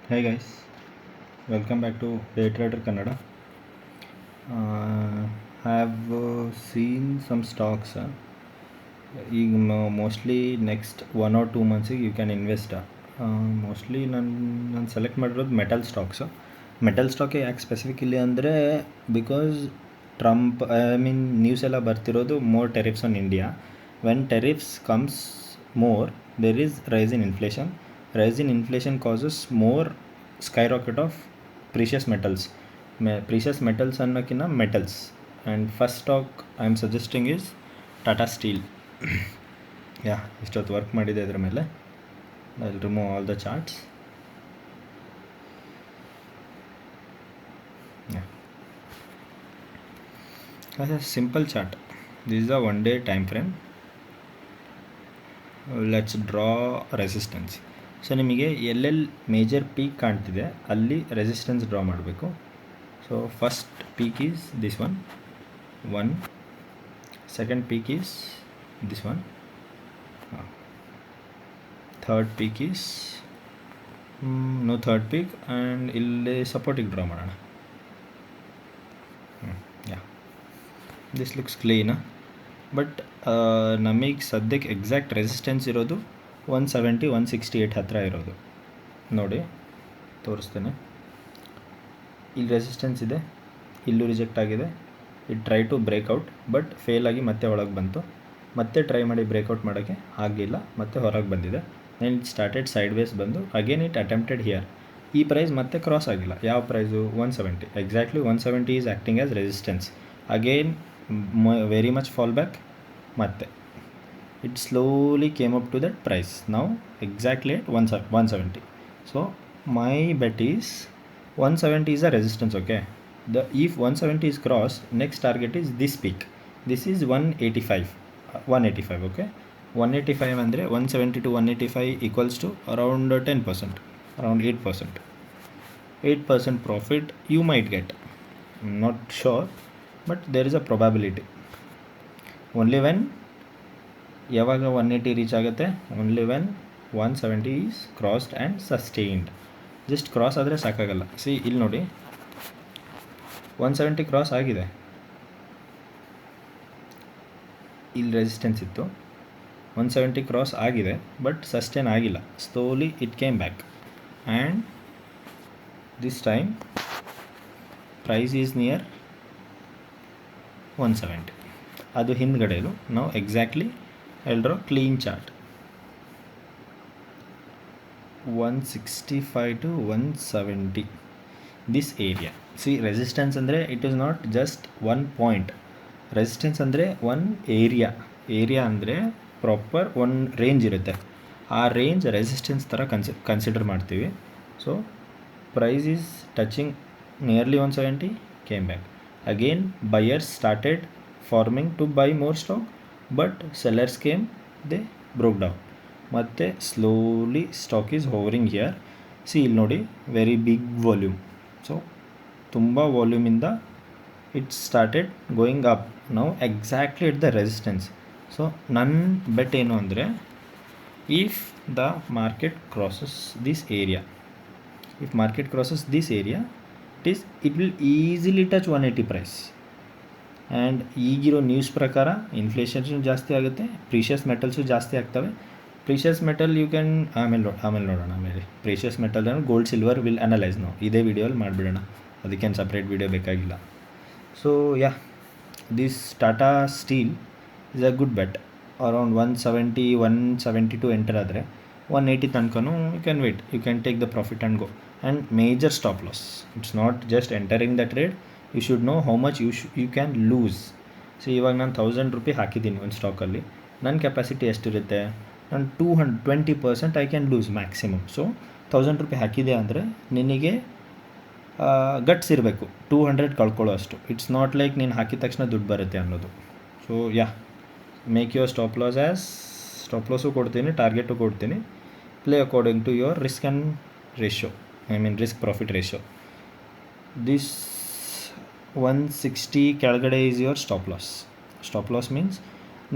Hey guys, welcome back to Day Trader Kannada. Have seen some stocks. ಈಗ mostly next 1 or 2 ಮಂತ್ಸಿಗೆ you can invest. Mostly ನಾನು select ಮಾಡಿರೋದು metal stocks. Metal ಸ್ಟಾಕೆ ಯಾಕೆ specific ಇಲ್ಲಿ ಅಂದರೆ ಬಿಕಾಸ್ ಟ್ರಂಪ್ ನ್ಯೂಸ್ ಎಲ್ಲ ಬರ್ತಿರೋದು more tariffs on India. When tariffs comes more there is rise in inflation. Rise in inflation causes more skyrocket of precious metals. Precious metals ಅನ್ನೋಕ್ಕಿಂತ metals. And first stock I am suggesting is Tata Steel. ಇಷ್ಟೊತ್ತು work ಮಾಡಿದೆ ಇದ್ರ ಮೇಲೆ. I will remove all the charts. Simple chart. This is a 1 day time frame. Let's draw resistance. So ನಿಮಗೆ ಎಲ್ಲೆಲ್ಲಿ major peak ಕಾಣ್ತಿದೆ ಅಲ್ಲಿ resistance draw ಮಾಡಬೇಕು. So first peak is this one. Second peak is this one. Third peak is no third peak. And ಇಲ್ಲಿ ಸಪೋರ್ಟಿಗೆ draw ಮಾಡೋಣ. This looks clean. But ನಮಗೆ ಸದ್ಯಕ್ಕೆ ಎಕ್ಸಾಕ್ಟ್ ರೆಸಿಸ್ಟೆನ್ಸ್ ಇರೋದು 170 168 ಹತ್ತಿರ ಇರೋದು. ನೋಡಿ ತೋರಿಸ್ತೇನೆ. ಇಲ್ಲಿ ರೆಸಿಸ್ಟೆನ್ಸ್ ಇದೆ, ಇಲ್ಲೂ ರಿಜೆಕ್ಟ್ ಆಗಿದೆ. It try to breakout but fail ಆಗಿ ಮತ್ತೆ ಒಳಗೆ ಬಂತು. ಮತ್ತೆ ಟ್ರೈ ಮಾಡಿ ಬ್ರೇಕ್ಔಟ್ ಮಾಡೋಕ್ಕೆ ಆಗಿಲ್ಲ, ಮತ್ತೆ ಹೊರಗೆ ಬಂದಿದೆ. Then it started sideways ಬಂದು ಅಗೇನ್ ಇಟ್ ಅಟೆಂಪ್ಟೆಡ್ ಹಿಯರ್. ಈ ಪ್ರೈಸ್ ಮತ್ತೆ ಕ್ರಾಸ್ ಆಗಿಲ್ಲ. ಯಾವ price? 170. Exactly 170 is acting as resistance. Again very much fall back. ಮತ್ತೆ it slowly came up to that price. Now exactly at 170. So my bet is 170 is a resistance. Okay, if 170 is crossed, next target is this peak. This is 185. 185. Okay, 185 andre 170 to 185 equals to around 10%, around 8%. 8% profit you might get. I'm not sure, but there is a probability. Only when ಯಾವಾಗ 180 reach ಆಗುತ್ತೆ? Only when 170 is crossed and sustained. Just cross ಆದರೆ ಸಾಕಾಗಲ್ಲ. C ಇಲ್ಲಿ ನೋಡಿ, 170 cross ಆಗಿದೆ, ಇಲ್ಲಿ resistance ಇತ್ತು. 170 cross ಆಗಿದೆ ಬಟ್ ಸಸ್ಟೈನ್ ಆಗಿಲ್ಲ. Slowly it came back and this time price is near 170. ಅದು ಹಿಂದ್ಗಡೆದು. ನಾವು ಎಕ್ಸಾಕ್ಟ್ಲಿ I'll draw clean chart. 165 to 170. This area. See, resistance andre it is not just one point. Resistance andre one area. Area andre proper one range irutte. ಆ range resistance ಥರ consider ಮಾಡ್ತೀವಿ. So price is touching nearly 170, came back. Again buyers started forming to buy more stock. But sellers came, they broke down. ಮತ್ತು slowly stock is hovering here. See ಇಲ್ಲಿ ನೋಡಿ, very big volume. So ತುಂಬ ವಾಲ್ಯೂಮಿಂದ it started going up. ನಾವು exactly it the resistance. So ನನ್ನ bet ಏನು ಅಂದರೆ, if the market crosses this area, if market crosses this area, it will easily touch 180 price. And ಈಗಿರೋ news ಪ್ರಕಾರ inflations ಜಾಸ್ತಿ ಆಗುತ್ತೆ, ಪ್ರೀಷಿಯಸ್ ಮೆಟಲ್ಸು ಜಾಸ್ತಿ ಆಗ್ತವೆ. ಪ್ರೀಷಿಯಸ್ ಮೆಟಲ್ ಯು ಕ್ಯಾನ್ ಆಮೇಲೆ ನೋಡೋಣ. ಆಮೇಲೆ ಪ್ರೀಷಿಯಸ್ ಮೆಟಲ್ ಅಂದರೆ ಗೋಲ್ಡ್ ಸಿಲ್ವರ್ ವಿಲ್ ಅನಲೈಸ್. ನಾವು ಇದೇ ವಿಡಿಯೋಲ್ಲಿ ಮಾಡಿಬಿಡೋಣ, ಅದಕ್ಕೇನು ಸಪ್ರೇಟ್ ವಿಡಿಯೋ ಬೇಕಾಗಿಲ್ಲ. So this Tata steel is a good bet. Around 170 172 enter ಆದರೆ 180 ತನಕನೂ you can wait. You can take the profit and go. And major stop loss. It's not just entering the trade. You should know how much you can lose. So ಇವಾಗ ನಾನು 1000 ರೂಪಾಯಿ ಹಾಕಿದ್ದೀನಿ ಒಂದು ಸ್ಟಾಕಲ್ಲಿ. ನನ್ನ capacity ಎಷ್ಟಿರುತ್ತೆ? ನಾನು 20% I can loose maximum. So 1000 ರೂಪಾಯಿ ಹಾಕಿದೆ ಅಂದರೆ ನಿನಗೆ ಗಟ್ಸ್ ಇರಬೇಕು 200 ಕಳ್ಕೊಳ್ಳೋ ಅಷ್ಟು. ಇಟ್ಸ್ ನಾಟ್ ಲೈಕ್ ನೀನು ಹಾಕಿದ ತಕ್ಷಣ ದುಡ್ಡು ಬರುತ್ತೆ ಅನ್ನೋದು. So make your stop loss ಕೊಡ್ತೀನಿ, ಟಾರ್ಗೆಟು ಕೊಡ್ತೀನಿ. Play according to your risk and ratio, risk profit ratio. This 160 ಕೆಳಗಡೆ is your stop loss. Stop loss means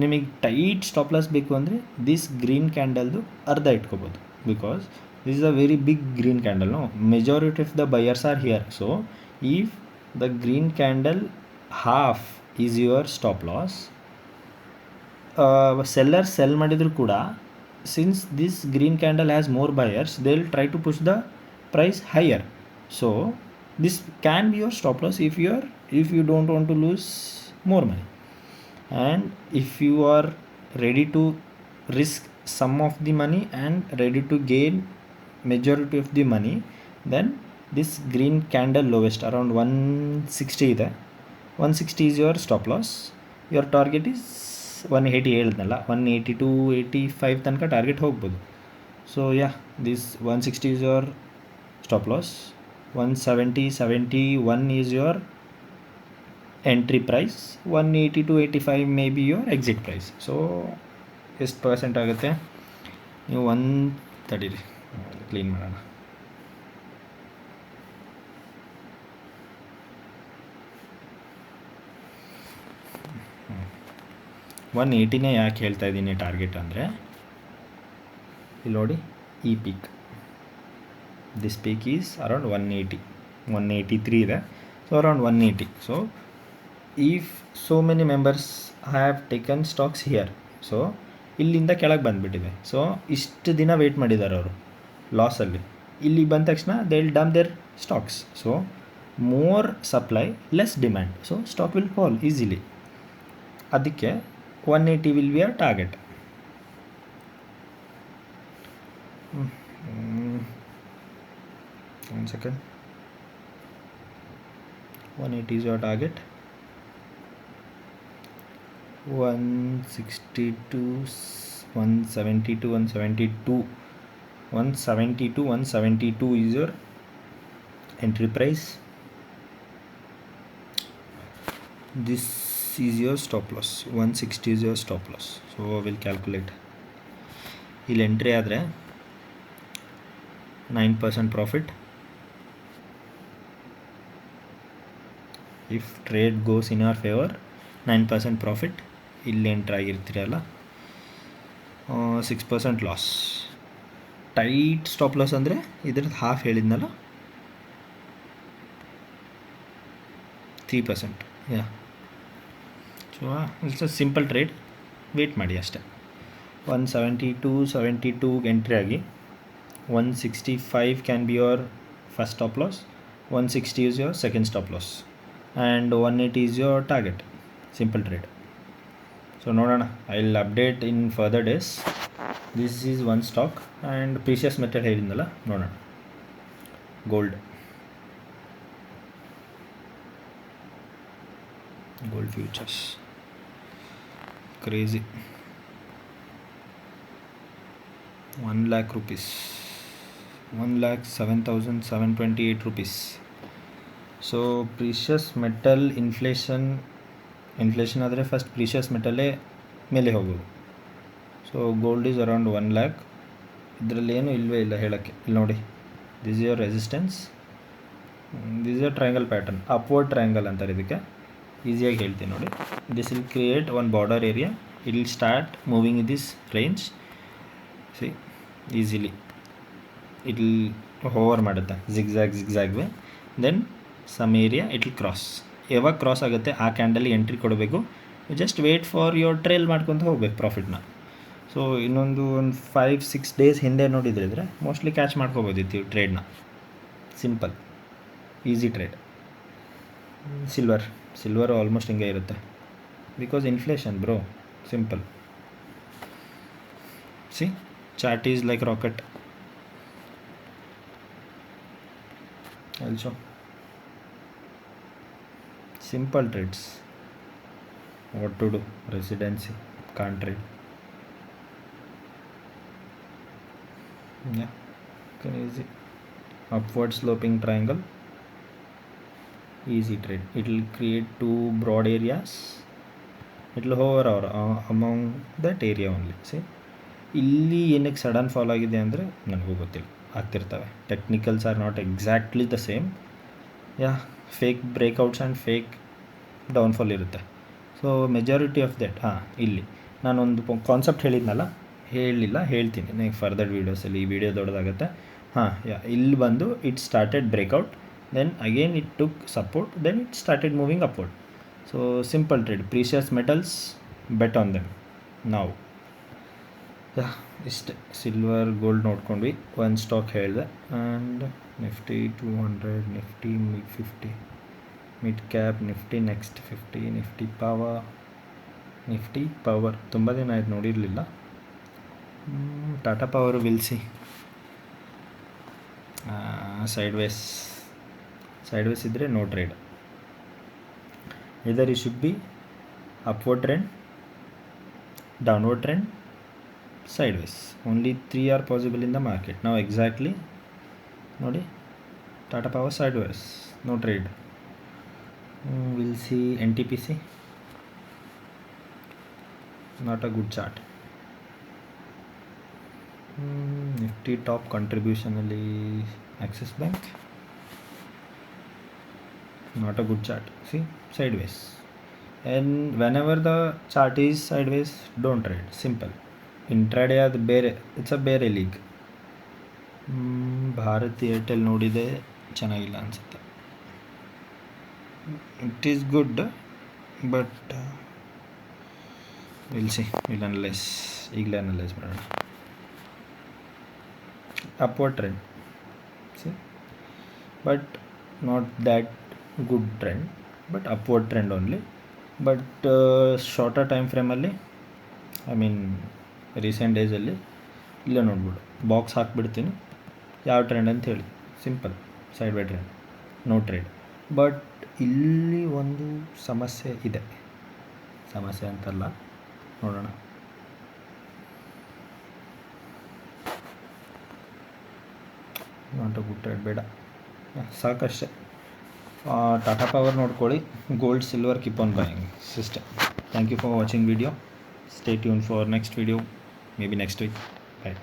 ನಿಮಗೆ ಟೈಟ್ ಸ್ಟಾಪ್ ಲಾಸ್ ಬೇಕು ಅಂದರೆ ದಿಸ್ ಗ್ರೀನ್ ಕ್ಯಾಂಡಲ್ದು ಅರ್ಧ ಇಟ್ಕೋಬೋದು. Because this is a very big green candle, no? Majority of the buyers are here. So if the green candle half is your stop loss, seller sell ಮಾಡಿದ್ರು ಕೂಡ, since this green candle has more buyers, they'll try to push the price higher. So this can be your stop loss if you don't want to lose more money, and if you are ready to risk some of the money and ready to gain majority of the money, then this green candle lowest around 160 ಇದೆ, 160 is your stop loss. your target is 180 ಹೇಳಿದ್ನಲ್ಲ, 180 to 85 ತನಕ target ಹೋಗ್ಬೋದು. So yeah, this 160 is your stop loss, 170 71 is your entry price, 180 to 85 may be your exit price. So ಎಷ್ಟು percent ಆಗುತ್ತೆ? ನೀವು ತಡೀರಿ clean ಮಾಡೋಣ. One ಏಯ್ಟಿನೇ ಯಾಕೆ ಹೇಳ್ತಾ ಇದ್ದೀನಿ ಟಾರ್ಗೆಟ್ ಅಂದರೆ, ಇಲ್ಲಿ ನೋಡಿ, ಈ peak, this peak is around 180, 183 ಇದೆ. So around 180. So if so many members have taken stocks here, so ಇಲ್ಲಿಂದ ಕೆಳಗೆ ಬಂದುಬಿಟ್ಟಿದೆ. ಸೊ ಇಷ್ಟು ದಿನ ವೆಯ್ಟ್ ಮಾಡಿದ್ದಾರೆ ಅವರು ಲಾಸಲ್ಲಿ. ಇಲ್ಲಿ ಬಂದ ತಕ್ಷಣ they will dump their stocks. So more supply less demand, so stock will fall easily. ಅದಕ್ಕೆ 180 will be our target. One second. 180 is your target. 162, 172, 172, 172, 172 is your entry price. This is your stop loss, 160 is your stop loss. So I will calculate. ಇಲ್ಲಿ entry ಆದರೆ 9% profit. If trade goes in our favour, 9% profit. ಇಲ್ಲಿ entry ಆಗಿರ್ತೀರಲ್ಲ, 6% loss. Tight stop loss ಅಂದರೆ ಇದ್ರದ್ದು half ಹೇಳಿದ್ನಲ್ಲ, 3%. Yeah, so it's a simple trade. Wait ಮಾಡಿ ಅಷ್ಟೇ. 172 entry ಆಗಿ 165 can be your first stop loss, 160 is your second stop loss, and 180 is your target. Simple trade. So ನೋಡೋಣ, I will update in further days. This is one stock. And precious metal ಹೇಳಿದ್ನಲ್ಲ, ನೋಡೋಣ. Gold futures crazy, 1 lakh rupees, 1,07,728 rupees. So precious metal inflation ಆದರೆ first precious ಮೆಟಲೇ ಮೇಲೆ ಹೋಗೋದು. So gold is around 1 lakh. ಇದರಲ್ಲಿ ಏನೂ ಇಲ್ಲವೇ ಇಲ್ಲ ಹೇಳೋಕ್ಕೆ. ಇಲ್ಲಿ ನೋಡಿ, this is your resistance, this is your triangle pattern, upward triangle ಅಂತಾರೆ ಇದಕ್ಕೆ. ಈಸಿಯಾಗಿ ಹೇಳ್ತೀನಿ ನೋಡಿ. This will create one border area, it will start moving in this range. See, easily it will hover ಮಾಡುತ್ತೆ zigzag way. Then some area it will cross. ಯಾವಾಗ cross ಆಗುತ್ತೆ ಆ ಕ್ಯಾಂಡಲ್ಲಿ ಎಂಟ್ರಿ ಕೊಡಬೇಕು. Just wait for your trail ಮಾಡ್ಕೊತ ಹೋಗ್ಬೇಕು ಪ್ರಾಫಿಟ್ನ. So ಇನ್ನೊಂದು 5-6 ಡೇಸ್ ಹಿಂದೆ ನೋಡಿದ್ರೆ ಮೋಸ್ಟ್ಲಿ ಕ್ಯಾಚ್ ಮಾಡ್ಕೋಬೋದಿತ್ತು ಟ್ರೇಡ್ನ. Simple easy trade. Silver almost ಹಿಂಗೆ ಇರುತ್ತೆ, because inflation bro. Simple. See, chart is like rocket. Also simple trades. What to do? Residency, can't trade. Yeah, easy. Upward sloping triangle, easy trade. It will create two broad areas. It will hover among that area only. See, ಇಲ್ಲಿ ಏನಕ್ಕೆ sudden fall ಆಗಿದೆ ಅಂದರೆ ನನಗೂ ಗೊತ್ತಿಲ್ಲ, ಆಗ್ತಿರ್ತವೆ. Technicals are not exactly the same. Yeah, fake breakouts and fake downfall ಇರುತ್ತೆ. So majority of that, ಇಲ್ಲಿ ನಾನೊಂದು ಕಾನ್ಸೆಪ್ಟ್ ಹೇಳಿದ್ನಲ್ಲ, ಹೇಳ್ತೀನಿ ನನಗೆ ಫರ್ದರ್ ವೀಡಿಯೋಸಲ್ಲಿ. ಈ ವಿಡಿಯೋ ದೊಡ್ಡದಾಗುತ್ತೆ, ಹಾಂ ಯಾ ಇಲ್ಲಿ ಬಂದು it started breakout, then again it took support, then it started moving upward. So simple trade, precious metals bet on them ನಾವು. ಯಾ ಇಷ್ಟೇ. ಸಿಲ್ವರ್ ಗೋಲ್ಡ್ ನೋಡ್ಕೊಂಡ್ವಿ, ಒಂದು ಸ್ಟಾಕ್ ಹೇಳಿದೆ. And Nifty 200, Nifty mid 50, mid cap Nifty next 50, Nifty power ತುಂಬ ದಿನ ಆಯ್ತು ನೋಡಿರಲಿಲ್ಲ. Tata power will see sideways ಇದ್ದರೆ ನೋ ಟ್ರೇಡ್. ಇದರ್ ಈ should be upward trend, downward trend, sideways. Only 3 are possible in the market. ನಾವು ಎಕ್ಸಾಕ್ಟ್ಲಿ ನೋಡಿ, Tata Power sideways, no trade. Will see NTPC, not a good chart. Nifty top ಕಂಟ್ರಿಬ್ಯೂಷನಲ್ಲಿ Axis Bank, not a good chart. See, sideways. And whenever the chart is sideways, don't trade. Simple. Intraday ಅದು ಬೇರೆ, it's a ಬೇರೆ league. Bharat Airtel ನೋಡಿದೆ, ಚೆನ್ನಾಗಿಲ್ಲ ಅನಿಸುತ್ತೆ. It is good, but will see, will analyse. ಈಗಲೇ analyse ಮಾಡೋಣ. Upward trend, see, but not that good trend, but upward trend only. But shorter time ಫ್ರೇಮಲ್ಲಿ, I mean recent ಡೇಸಲ್ಲಿ ಇಲ್ಲೇ ನೋಡ್ಬಿಡು, ಬಾಕ್ಸ್ ಹಾಕ್ಬಿಡ್ತೀನಿ ಯಾವ ಟ್ರೆಂಡ್ ಅಂತ ಹೇಳಿ. Simple, side by trend, no trade. But ಇಲ್ಲಿ ಒಂದು ಸಮಸ್ಯೆ ಇದೆ. ಸಮಸ್ಯೆ ಅಂತಲ್ಲ, ನೋಡೋಣ. ನಾಟ್ ಅ ಗುಡ್ ಟ್ರೇಡ್, ಬೇಡ, ಸಾಕಷ್ಟೇ. ಟಾಟಾ ಪವರ್ ನೋಡ್ಕೊಳ್ಳಿ. Gold silver keep on buying system. Thank you for watching video. Stay tune for next video, maybe next week. Bye.